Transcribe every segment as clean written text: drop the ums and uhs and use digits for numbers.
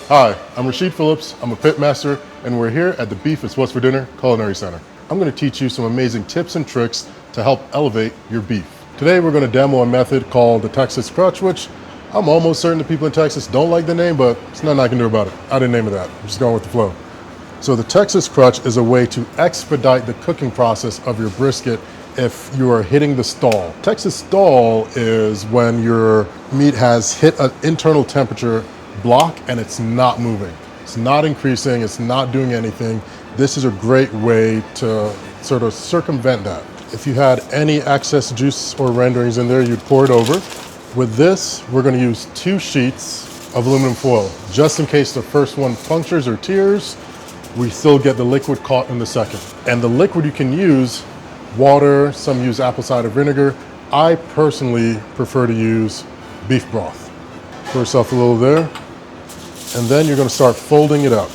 Hi, I'm Rasheed Philips. I'm a pit master, and we're here at the Beef is What's for Dinner Culinary Center. I'm going to teach you some amazing tips and tricks to help elevate your beef. Today we're going to demo a method called the Texas Crutch, which I'm almost certain the people in Texas don't like the name, but there's nothing I can do about it. I didn't name it that. I'm just going with the flow. So the Texas Crutch is a way to expedite the cooking process of your brisket if you are hitting the stall. Texas stall is when your meat has hit an internal temperature block and it's not moving. It's not increasing, it's not doing anything. This is a great way to sort of circumvent that. If you had any excess juice or renderings in there, you'd pour it over. With this, we're going to use 2 sheets of aluminum foil. Just in case the first one punctures or tears, we still get the liquid caught in the second. And the liquid you can use water, some use apple cider vinegar. I personally prefer to use beef broth. Pour yourself a little there, and then you're going to start folding it up.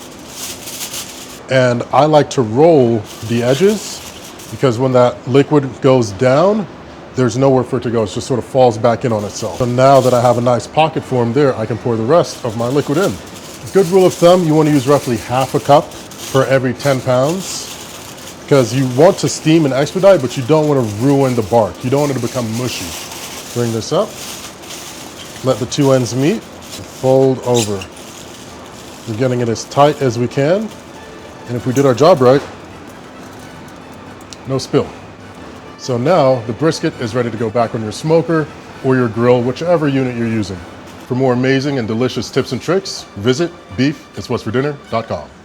And I like to roll the edges because when that liquid goes down, there's nowhere for it to go. It just sort of falls back in on itself. So now that I have a nice pocket form there, I can pour the rest of my liquid in. Good rule of thumb, you want to use roughly half a cup for every 10 pounds. Because you want to steam and expedite, but you don't want to ruin the bark. You don't want it to become mushy. Bring this up, let the 2 ends meet, fold over. We're getting it as tight as we can. And if we did our job right, no spill. So now the brisket is ready to go back on your smoker or your grill, whichever unit you're using. For more amazing and delicious tips and tricks, visit beefiswhatsfordinner.com.